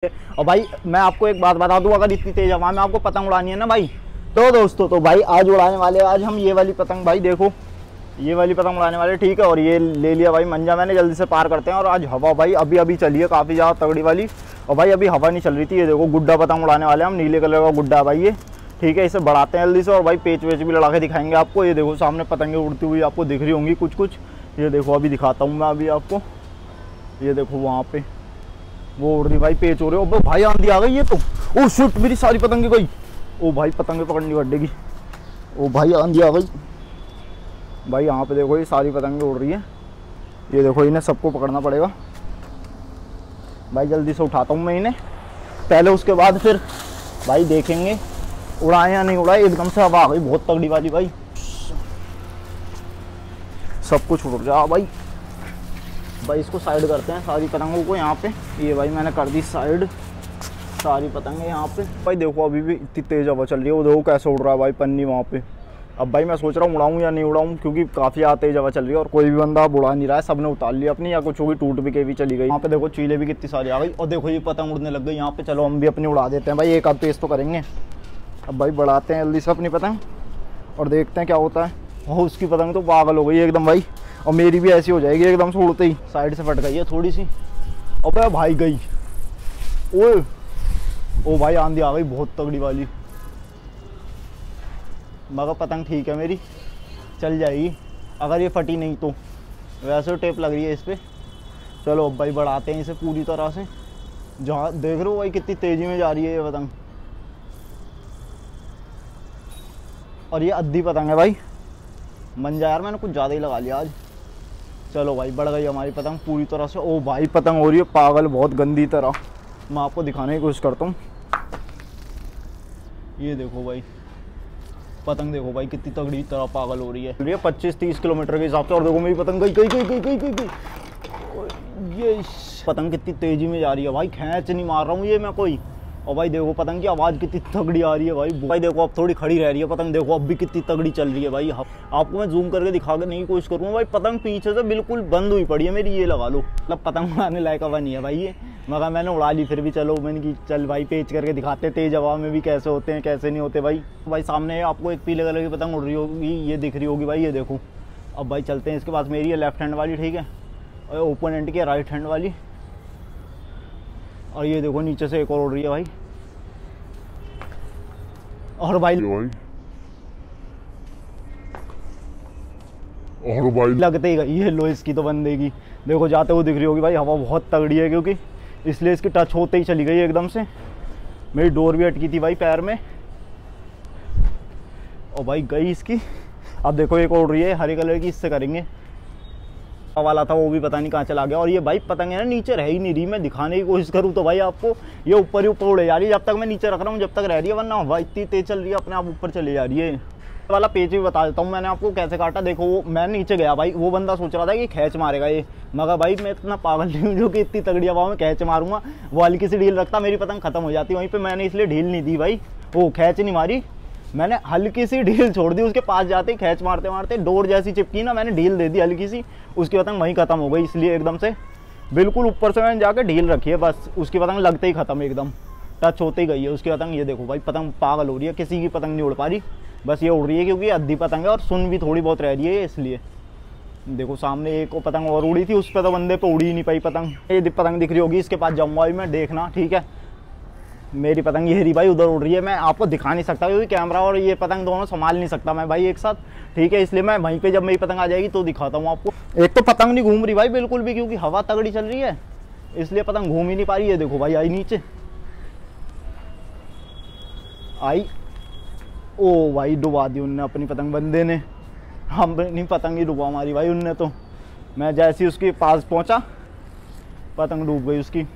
और भाई मैं आपको एक बात बता दूं, अगर इतनी तेज हवा में आपको पतंग उड़ानी है ना भाई, तो दोस्तों तो भाई आज उड़ाने वाले, आज हम ये वाली पतंग, भाई देखो ये वाली पतंग उड़ाने वाले, ठीक है। और ये ले लिया भाई मंजा मैंने, जल्दी से पार करते हैं। और आज हवा भाई अभी अभी चली है काफ़ी ज़्यादा तगड़ी वाली, और भाई अभी हवा नहीं चल रही थी। ये देखो गुड्डा पतंग उड़ाने वाले हम, नीले कलर का गुड्डा है भाई ये, ठीक है। इसे बढ़ाते हैं जल्दी से, और भाई पेच वेच भी लड़ा के दिखाएंगे आपको। ये देखो सामने पतंगें उड़ती हुई आपको दिख रही होंगी कुछ कुछ, ये देखो अभी दिखाता हूँ मैं अभी आपको। ये देखो वहाँ पे वो उड़ रही भाई, पेच हो रहे हो भाई, आंधी आ गई ये तो। ओ शिट, मेरी सारी पतंगे गई। ओ भाई पतंगे पकड़नी पड़ेगी। ओ भाई आंधी आ गई भाई, यहाँ पे देखो ये सारी पतंगे उड़ रही है। ये देखो इन्हें सबको पकड़ना पड़ेगा भाई, जल्दी से उठाता हूँ मैं इन्हें पहले, उसके बाद फिर भाई देखेंगे उड़ाए या नहीं उड़ाए। एकदम से हवा आ गई बहुत तगड़ी वाली भाई, सब कुछ उड़ रहा भाई। भाई इसको साइड करते हैं सारी पतंगों को यहाँ पे। ये भाई मैंने कर दी साइड सारी पतंगे यहाँ पे। भाई देखो अभी भी इतनी तेज हवा चल रही है, वो देखो कैसे उड़ रहा है भाई पन्नी वहाँ पे। अब भाई मैं सोच रहा हूँ उड़ाऊँ या नहीं उड़ाऊँ, क्योंकि काफ़ी ज़्यादा तेज हवा चल रही है और कोई भी बंदा अब उड़ा नहीं रहा है, सबने उतार लिया अपनी, या कुछ होगी टूट भी के भी चली गई। यहाँ पे देखो चीले भी कितनी सारी आ गई, और देखो ये पतंग उड़ने लग गई यहाँ पे। चलो हम भी अपनी उड़ा देते हैं भाई, एक आध पेज तो करेंगे। अब भाई बढ़ाते हैं जल्दी से अपनी पतंग और देखते हैं क्या होता है। और उसकी पतंग तो पागल हो गई एकदम भाई, और मेरी भी ऐसी हो जाएगी एकदम से उड़ते ही। साइड से फट गई है थोड़ी सी, अबे भाई गई। ओए ओ भाई आंधी आ गई बहुत तगड़ी वाली, मगर पतंग ठीक है मेरी, चल जाएगी अगर ये फटी नहीं तो। वैसे टेप लग रही है इस पर। चलो अब भाई बढ़ाते हैं इसे पूरी तरह से। जहाँ देख रहे हो भाई कितनी तेज़ी में जा रही है ये पतंग, और ये अद्धी पतंग है भाई। मंजा यार मैंने कुछ ज़्यादा ही लगा लिया आज। चलो भाई बढ़ गई हमारी पतंग पूरी तरह से। ओ भाई पतंग हो रही है पागल बहुत गंदी तरह, मैं आपको दिखाने की कोशिश करता हूँ। ये देखो भाई पतंग, देखो भाई कितनी तगड़ी तरह पागल हो रही है 25-30 किलोमीटर के हिसाब से। और देखो मेरी पतंग गई गई गई गई गई गई गई। ये पतंग कितनी तेज़ी में जा रही है भाई, खींच नहीं मार रहा हूँ ये मैं कोई। और भाई देखो पतंग की आवाज़ कितनी तगड़ी आ रही है भाई। भाई देखो अब थोड़ी खड़ी रह रही है पतंग, देखो अब भी कितनी तगड़ी चल रही है भाई। आपको मैं जूम करके दिखाने की कोशिश करूँगा भाई, पतंग पीछे से बिल्कुल बंद हुई पड़ी है मेरी, ये लगा लो। मतलब पतंग उड़ाने लायक हवा नहीं है भाई ये, मगर मैंने उड़ा ली फिर भी। चलो मैंने की चल भाई पेच करके दिखाते तेज हवा में भी कैसे होते हैं कैसे नहीं होते भाई। भाई सामने आपको एक पीले कलर की पतंग उड़ रही होगी, ये दिख रही होगी भाई, ये देखो। अब भाई चलते हैं इसके पास, मेरी है लेफ्ट हैंड वाली, ठीक है, और ओपोनेंट की राइट हैंड वाली। और ये देखो नीचे से एक और उड़ रही है भाई। और भाई लगते ही गई ये लो इसकी तो बंदे की, देखो जाते हुए दिख रही होगी भाई। हवा बहुत तगड़ी है क्योंकि, इसलिए इसकी टच होते ही चली गई एकदम से। मेरी डोर भी अटकी थी भाई पैर में, और भाई गई इसकी। अब देखो एक उड़ रही है हरे कलर की, इससे करेंगे। वाला था वो भी पता नहीं कहाँ चला गया। और ये भाई पतंग है ना नीचे रह ही नहीं रही, मैं दिखाने की कोशिश करूँ तो भाई आपको ये ऊपर ही ऊपर उड़े जा रही है। जब तक मैं नीचे रख रहा हूँ जब तक रह रही है, वरना हवा इतनी तेज चल रही है अपने आप ऊपर चली जा रही है। वाला पेज भी बता देता हूँ मैंने आपको कैसे काटा। देखो वो मैं नीचे गया भाई, वो बंदा सोच रहा था कि खींच मारेगा ये, मगर भाई मैं इतना पागल नहीं हूँ जो कि इतनी तगड़ी हवा में खींच मारूंगा। वो हल्की सी ढील रखता मेरी पतंग खत्म हो जाती वहीं पे, मैंने इसलिए ढील नहीं दी भाई, वो खींच नहीं मारी, मैंने हल्की सी ढील छोड़ दी। उसके पास जाते ही खींच मारते मारते डोर जैसी चिपकी ना, मैंने ढील दे दी हल्की सी, उसकी पतंग वहीं खत्म हो गई। इसलिए एकदम से बिल्कुल ऊपर से मैंने जाकर ढील रखी है, बस उसकी पतंग लगते ही खत्म, एकदम टच होते ही गई है उसकी पतंग। ये देखो भाई पतंग पागल हो रही है, किसी की पतंग नहीं उड़ पा रही, बस ये उड़ रही है क्योंकि अद्धी पतंग है और सुन भी थोड़ी बहुत रह रही है इसलिए। देखो सामने एक पतंग और उड़ी थी, उस पर तो बंदे पे उड़ी ही नहीं पाई पतंग। ये पतंग दिख रही होगी, इसके पास जाऊंगा भी मैं, देखना ठीक है। मेरी पतंग ये रही भाई, उधर उड़ रही है, मैं आपको दिखा नहीं सकता क्योंकि कैमरा और ये पतंग दोनों संभाल नहीं सकता मैं भाई एक साथ, ठीक है। इसलिए मैं वहीं पे जब मेरी पतंग आ जाएगी तो दिखाता हूँ आपको। एक तो पतंग नहीं घूम रही भाई बिल्कुल भी, क्योंकि हवा तगड़ी चल रही है इसलिए पतंग घूम ही नहीं पा रही है। देखो भाई आई नीचे आई, ओ भाई डुबा दी उनने अपनी पतंग बंदे ने, हम नहीं पतंग ही डुबा मारी भाई उनने तो। मैं जैसे ही उसके पास पहुंचा पतंग डूब गई उसकी।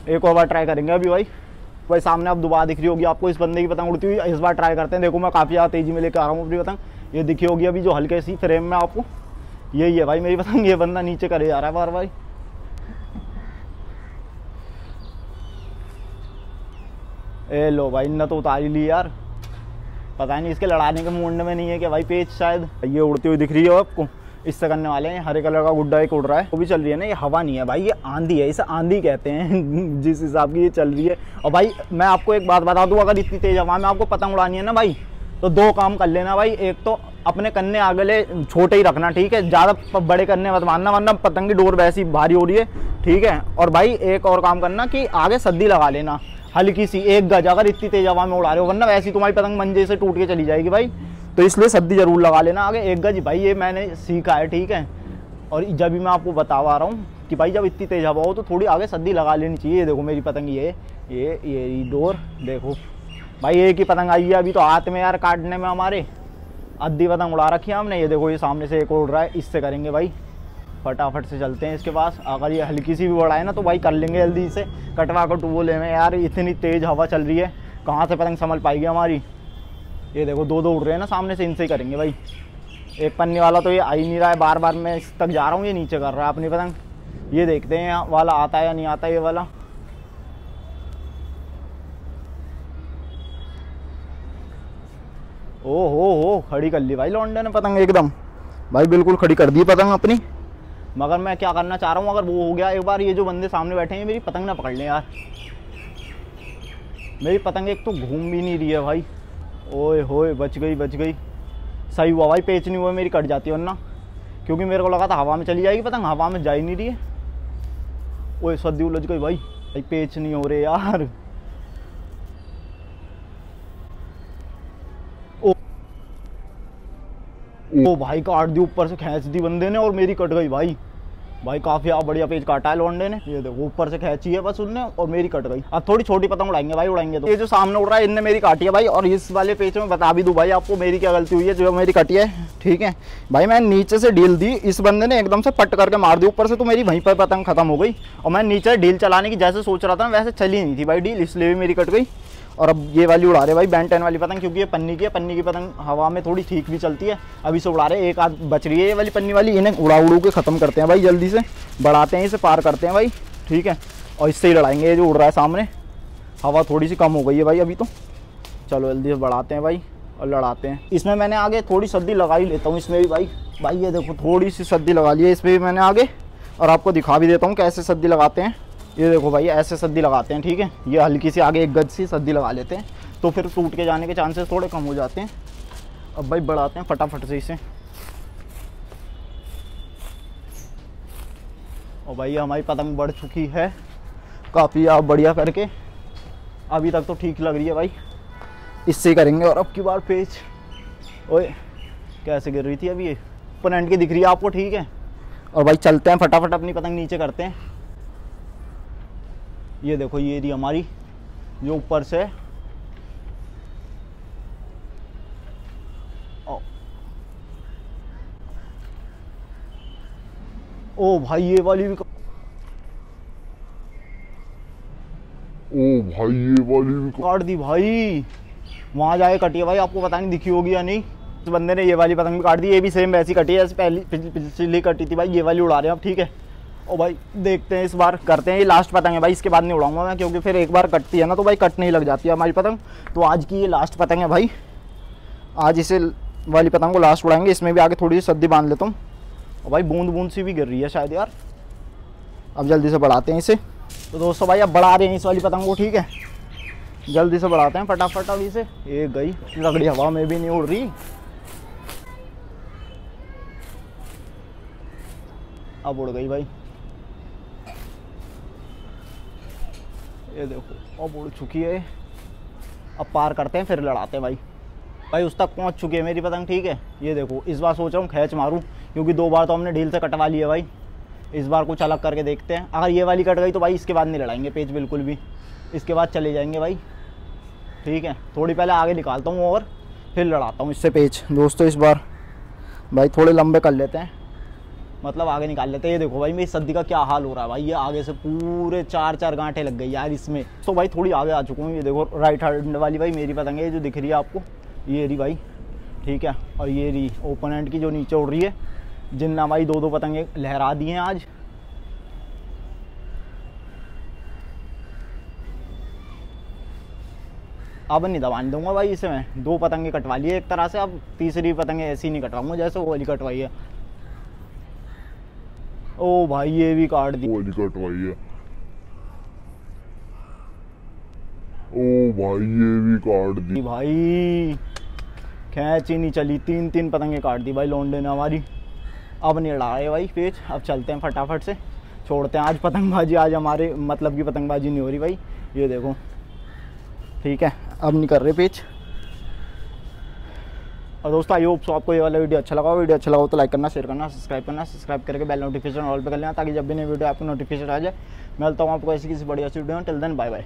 एक और बार ट्राई करेंगे अभी भाई सामने अब दोबारा दिख रही होगी आपको इस बंदे की पतंग उड़ती हुई। इस बार ट्राई करते हैं। देखो मैं काफ़ी ज़्यादा तेज़ी में लेकर आ रहा हूँ अपनी पतंग, ये दिखी होगी अभी जो हल्के सी फ्रेम में आपको, यही है भाई मेरी पतंग। ये बंदा नीचे करे जा रहा है बार बार। ए लो भाई इन्ना तो उतार ही ली यार, पता नहीं इसके लड़ाने के मूड में नहीं है कि भाई पेच शायद। ये उड़ती हुई दिख रही है आपको, इससे करने वाले हैं। हरे कलर का गुड्डा एक उड़ रहा है, वो भी चल रही है ना, ये हवा नहीं है भाई, ये आंधी है, इसे आंधी कहते हैं जिस हिसाब की ये चल रही है। और भाई मैं आपको एक बात बता दूं, अगर इतनी तेज हवा में आपको पतंग उड़ानी है ना भाई, तो दो काम कर लेना भाई। एक तो अपने कन्ने आगले छोटे ही रखना, ठीक है, ज़्यादा बड़े कन्ने मत मारना, वरना पतंग की डोर वैसी भारी हो रही है, ठीक है। और भाई एक और काम करना कि आगे सद्दी लगा लेना हल्की सी, 1 गज, अगर इतनी तेज हवा में उड़ा रहे हो, वरना वैसी तुम्हारी पतंग मंजे से टूट के चली जाएगी भाई। तो इसलिए सद्दी जरूर लगा लेना आगे 1 गज भाई, ये मैंने सीखा है, ठीक है। और जब भी मैं आपको बता रहा हूँ कि भाई जब इतनी तेज हवा हो तो थोड़ी आगे सद्दी लगा लेनी चाहिए। ये देखो मेरी पतंग, ये डोर देखो भाई, एक ही पतंग आई है अभी तो हाथ में यार काटने में, हमारे आधी पतंग उड़ा रखी है हमने। ये देखो ये सामने से एक उड़ रहा है, इससे करेंगे भाई, फटाफट से चलते हैं इसके पास। अगर ये हल्की सी भी बढ़ाए ना तो भाई कर लेंगे जल्दी से, कटवा कर टूबोले में। यार इतनी तेज़ हवा चल रही है, कहाँ से पतंग संभल पाएगी हमारी। ये देखो दो उड़ रहे हैं ना सामने से, इनसे ही करेंगे भाई। एक पन्नी वाला तो ये आ ही नहीं रहा है, बार बार मैं इस तक जा रहा हूँ, ये नीचे कर रहा है अपनी पतंग। ये देखते हैं वाला आता है या नहीं आता ये वाला। हो खड़ी कर ली भाई लौंडे ने पतंग एकदम भाई, बिल्कुल खड़ी कर दी पतंग अपनी। मगर मैं क्या करना चाह रहा हूँ, अगर वो हो गया एक बार, ये जो बंदे सामने बैठे हैं मेरी पतंग ना पकड़ लें यार। मेरी पतंग एक तो घूम भी नहीं रही है भाई। ओए होए बच गई। सही हुआ भाई, पेच नहीं हुआ, मेरी कट जाती है वरना, क्योंकि मेरे को लगा था हवा में चली जाएगी पतंग, हवा में जा ही नहीं रही है। ओए सद्दी उलझ गई भाई, पेच नहीं हो रहे यार। ओ भाई काट दी, ऊपर से खींच दी बंदे ने और मेरी कट गई भाई। काफी बढ़िया पेज काटा है लौंडे ने, ये देखो ऊपर से खींची है बस उनने और मेरी कट गई। अब थोड़ी छोटी पतंग उड़ाएंगे भाई, उड़ाएंगे तो। ये जो सामने उड़ रहा है इनने मेरी काटी है भाई, और इस वाले पेज में बता भी दूं भाई आपको मेरी क्या गलती हुई है, जो मेरी कटी है, ठीक है भाई। मैं नीचे से ढील दी, इस बंदे ने एकदम से पट करके मार दी ऊपर से, तो मेरी वहीं पर पतंग खत्म हो गई। और मैं नीचे ढील चलाने की जैसे सोच रहा था वैसे चली नहीं थी भाई ढील, इसलिए भी मेरी कट गई। और अब ये वाली उड़ा रहे भाई Ben 10 वाली पतंग, क्योंकि ये पन्नी की पतंग हवा में थोड़ी ठीक भी चलती है। अभी से उड़ा रहे, एक आध बच रही है ये वाली पन्नी वाली, इन्हें उड़ाऊ के ख़त्म करते हैं भाई, जल्दी से बढ़ाते हैं, इसे पार करते हैं भाई, ठीक है। और इससे ही लड़ाएंगे, ये जो उड़ रहा है सामने, हवा थोड़ी सी कम हो गई है भाई अभी तो। चलो जल्दी से बढ़ाते हैं भाई और लड़ाते हैं। इसमें मैंने आगे थोड़ी सद्दी लगा ही लेता हूँ इसमें भी भाई ये देखो थोड़ी सी सद्दी लगा ली है इसमें भी मैंने आगे, और आपको दिखा भी देता हूँ कैसे सद्दी लगाते हैं। ये देखो भाई ऐसे सद्दी लगाते हैं, ठीक है। ये हल्की सी आगे 1 गज सी सद्दी लगा लेते हैं, तो फिर टूट के जाने के चांसेस थोड़े कम हो जाते हैं। अब भाई बढ़ाते हैं फटाफट से इसे। और भाई हमारी पतंग बढ़ चुकी है काफ़ी, आप बढ़िया करके, अभी तक तो ठीक लग रही है भाई, इससे ही करेंगे। और अब की बार पेच, ओए कैसे गिर रही थी अभी, ये ओपोनेंट की दिख रही है आपको, ठीक है। और भाई चलते हैं फटाफट, अपनी पतंग नीचे करते हैं। ये देखो ये रही हमारी जो ऊपर से, ओ भाई ये वाली भी काट दी भाई, वहां जाके कटी है भाई, आपको पता नहीं दिखी होगी या नहीं। इस बंदे ने ये वाली पतंग भी काट दी, ये भी सेम वैसी कटी है जैसे पिछली कटी थी भाई। ये वाली उड़ा रहे हैं अब, ठीक है। और भाई देखते हैं, इस बार करते हैं, ये लास्ट पतंग है भाई, इसके बाद नहीं उड़ाऊंगा मैं, क्योंकि फिर एक बार कटती है ना तो भाई कटने ही लग जाती है हमारी पतंग। तो आज की ये लास्ट पतंग है भाई, आज इसे वाली पतंग को लास्ट उड़ाएंगे। इसमें भी आगे थोड़ी सी सद्दी बांध लेता हूँ। और भाई बूंद सी भी गिर रही है शायद यार, अब जल्दी से बढ़ाते हैं इसे। तो दोस्तों भाई अब बढ़ा रहे हैं इस वाली पतंग को, ठीक है, जल्दी से बढ़ाते हैं फटाफट। अब इसे एक गई, रगड़ी हवा में भी नहीं उड़ रही, अब उड़ गई भाई। ये देखो अब उड़ चुकी है, अब पार करते हैं फिर लड़ाते हैं भाई उस तक पहुंच चुकी है मेरी पतंग, ठीक है। ये देखो इस बार सोच रहा हूँ खींच मारूं, क्योंकि 2 बार तो हमने ढील से कटवा लिया भाई, इस बार कुछ अलग करके देखते हैं। अगर ये वाली कट गई तो भाई इसके बाद नहीं लड़ाएंगे पेच बिल्कुल भी, इसके बाद चले जाएंगे भाई, ठीक है। थोड़ी पहले आगे निकालता हूँ और फिर लड़ाता हूँ इससे पेच। दोस्तों इस बार भाई थोड़े लंबे कर लेते हैं, मतलब आगे निकाल लेते हैं। ये देखो भाई मेरी सद्दी का क्या हाल हो रहा है भाई, ये आगे से पूरे 4 गांठें लग गई यार इसमें। तो भाई थोड़ी आगे आ चुका हूँ, ये देखो राइट हैंड वाली भाई मेरी पतंग है जो दिख रही है आपको, ये रही भाई, ठीक है। और ये रही ओपोनेंट की जो नीचे उड़ रही है, जिन्ना भाई 2 पतंगे लहरा दी हैं आज। अब नहीं दबाने दूंगा भाई इसे मैं, 2 पतंगे कटवा लिए एक तरह से, अब तीसरी पतंगे ऐसी नहीं कटवाऊंगा जैसे वो वाली कटवाई है। ओ भाई ये भी काट दी, वाली कटवाई है। ओ भाई ये भी काट दी भाई, खैंच ही नहीं चली, 3 पतंगे काट दी भाई लौंडे ने हमारी। अब नहीं अड़ा रहे भाई पेच, अब चलते हैं फटाफट से, छोड़ते हैं आज पतंगबाजी। आज हमारे मतलब की पतंगबाजी नहीं हो रही भाई, ये देखो ठीक है, अब नहीं कर रहे पेच। और दोस्तों आई होप सो आपको ये वाला वीडियो अच्छा लगा। वीडियो अच्छा लगा तो लाइक करना, शेयर करना, सब्सक्राइब करके बेल नोटिफिकेशन ऑल पे कर लेना, ताकि जब भी नई वीडियो आपको नोटिफिकेशन आ जाए। मैं मिलता हूँ आपको ऐसी किसी बढ़िया सी वीडियो में। Till then bye bye.